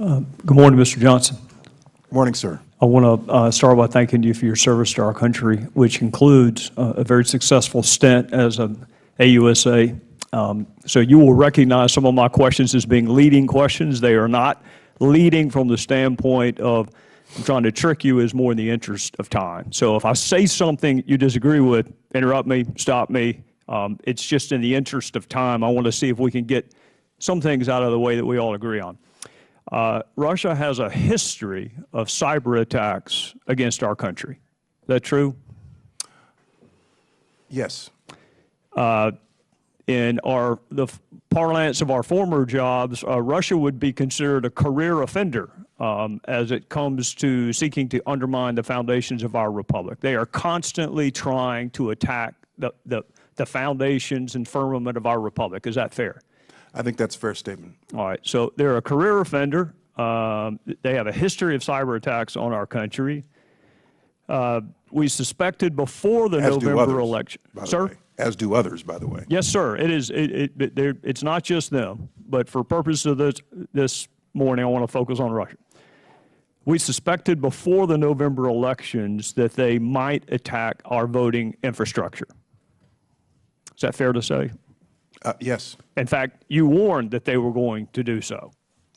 Good morning, Mr. Johnson. Morning, sir. I want to start by thanking you for your service to our country, which includes a very successful stint as an AUSA. So you will recognize some of my questions as being leading questions. They are not leading from the standpoint of I'm trying to trick you, is more in the interest of time. So if I say something you disagree with, interrupt me, stop me. It's just in the interest of time. I want to see if we can get some things out of the way that we all agree on. Russia has a history of cyber attacks against our country. Is that true? Yes. In the parlance of our former jobs, Russia would be considered a career offender as it comes to seeking to undermine the foundations of our republic. They are constantly trying to attack the foundations and firmament of our republic. Is that fair? I think that's a fair statement. All right. So they're a career offender. They have a history of cyber attacks on our country. We suspected before the November election. Sir? As do others, by the way. Yes, sir. It is. It's not just them. But for purposes of this morning, I want to focus on Russia. We suspected before the November elections that they might attack our voting infrastructure. Is that fair to say? Yes. In fact, you warned that they were going to do so.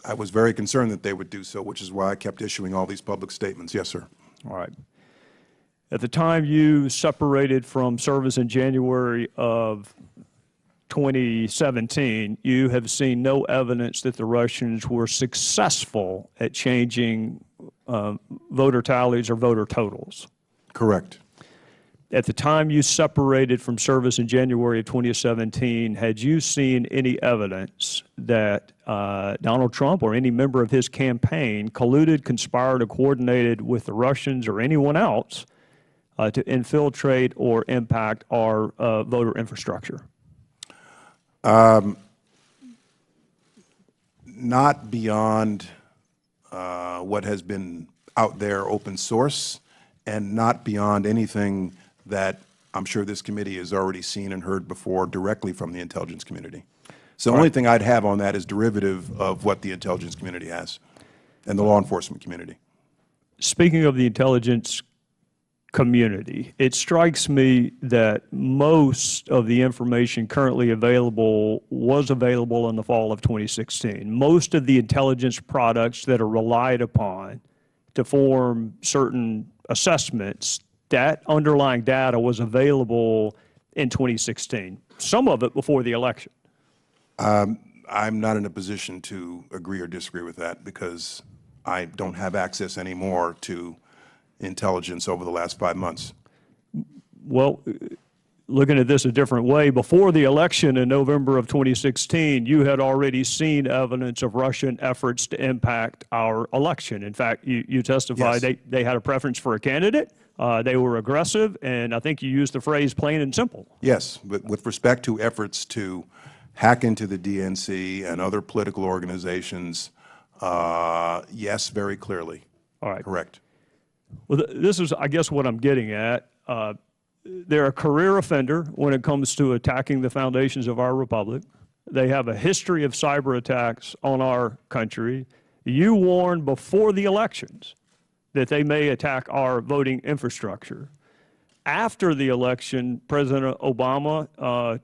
I was very concerned that they would do so, which is why I kept issuing all these public statements. Yes, sir. All right. At the time you separated from service in January of 2017, you have seen no evidence that the Russians were successful at changing voter tallies or voter totals. Correct. At the time you separated from service in January of 2017, had you seen any evidence that Donald Trump or any member of his campaign colluded, conspired, or coordinated with the Russians or anyone else to infiltrate or impact our voter infrastructure? Not beyond what has been out there open source, and not beyond anything that I'm sure this committee has already seen and heard before directly from the intelligence community. So the only thing I'd have on that is derivative of what the intelligence community has and the law enforcement community. Speaking of the intelligence community, it strikes me that most of the information currently available was available in the fall of 2016. Most of the intelligence products that are relied upon to form certain assessments, that underlying data was available in 2016, some of it before the election. I'm not in a position to agree or disagree with that because I don't have access anymore to intelligence over the last 5 months. Well, looking at this a different way, before the election in November of 2016, you had already seen evidence of Russian efforts to impact our election. In fact, you testified they had a preference for a candidate. They were aggressive, and I think you used the phrase plain and simple. Yes, but with respect to efforts to hack into the DNC and other political organizations, yes, very clearly. All right. Correct. Well, this is, I guess, what I'm getting at. They're a career offender when it comes to attacking the foundations of our republic. They have a history of cyber attacks on our country. You warned before the elections that they may attack our voting infrastructure. After the election, President Obama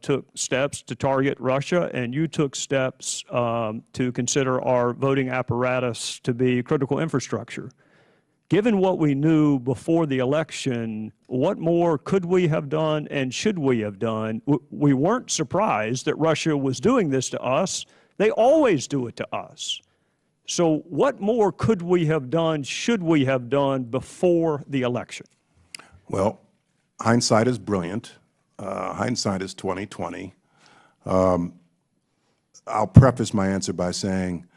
took steps to target Russia, and you took steps to consider our voting apparatus to be critical infrastructure. Given what we knew before the election, what more could we have done and should we have done? We weren't surprised that Russia was doing this to us. They always do it to us. So what more could we have done, should we have done before the election? Well, hindsight is brilliant. Hindsight is 20/20. I'll preface my answer by saying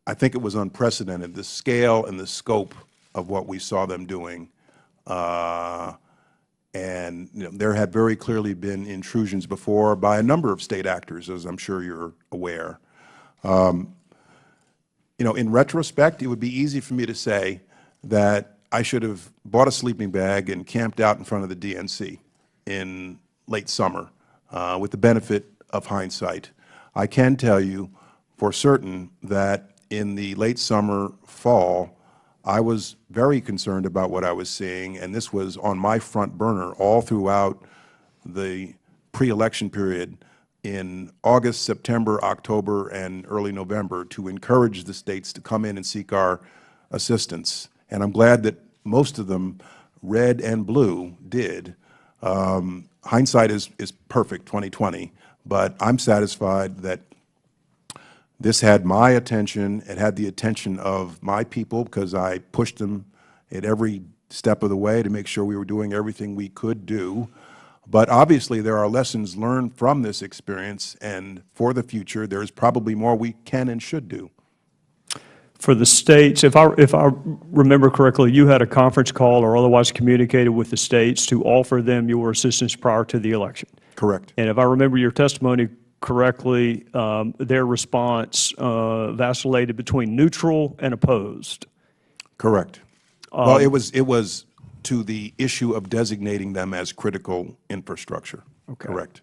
I think it was unprecedented, the scale and the scope of what we saw them doing. And there had very clearly been intrusions before by a number of state actors, as I'm sure you're aware. In retrospect, it would be easy for me to say that I should have bought a sleeping bag and camped out in front of the DNC in late summer with the benefit of hindsight. I can tell you for certain that in the late summer, fall, I was very concerned about what I was seeing, and this was on my front burner all throughout the pre-election period in August, September, October, and early November to encourage the states to come in and seek our assistance. And I'm glad that most of them, red and blue, did. Hindsight is perfect, 2020, but I'm satisfied that this had my attention. It had the attention of my people because I pushed them at every step of the way to make sure we were doing everything we could do. But obviously there are lessons learned from this experience, and for the future there's probably more we can and should do. For the states, if I remember correctly, you had a conference call or otherwise communicated with the states to offer them your assistance prior to the election. Correct. And if I remember your testimony correctly, their response vacillated between neutral and opposed. Correct. Well, it was to the issue of designating them as critical infrastructure. Okay. Correct.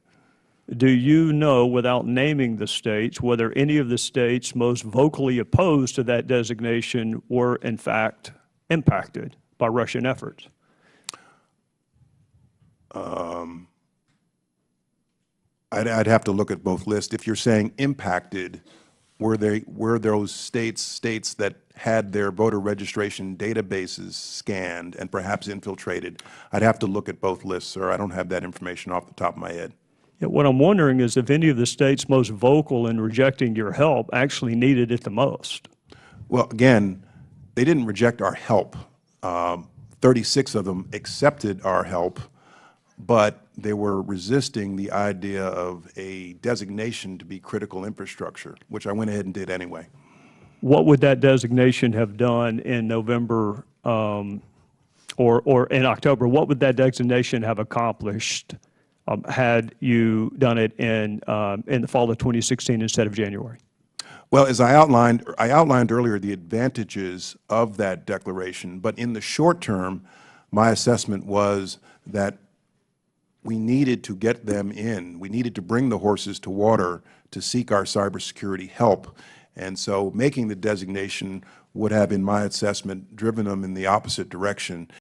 Do you know, without naming the states, whether any of the states most vocally opposed to that designation were in fact impacted by Russian efforts? I'd have to look at both lists. If you're saying impacted, were those states that had their voter registration databases scanned and perhaps infiltrated? I'd have to look at both lists, sir. I don't have that information off the top of my head. Yeah, what I'm wondering is if any of the states most vocal in rejecting your help actually needed it the most. Well, again, they didn't reject our help. 36 of them accepted our help, but they were resisting the idea of a designation to be critical infrastructure, which I went ahead and did anyway. What would that designation have done in November or in October? What would that designation have accomplished had you done it in the fall of 2016 instead of January? Well, as I outlined earlier the advantages of that declaration, but in the short term, my assessment was that we needed to get them in. We needed to bring the horses to water to seek our cybersecurity help. And so making the designation would have, in my assessment, driven them in the opposite direction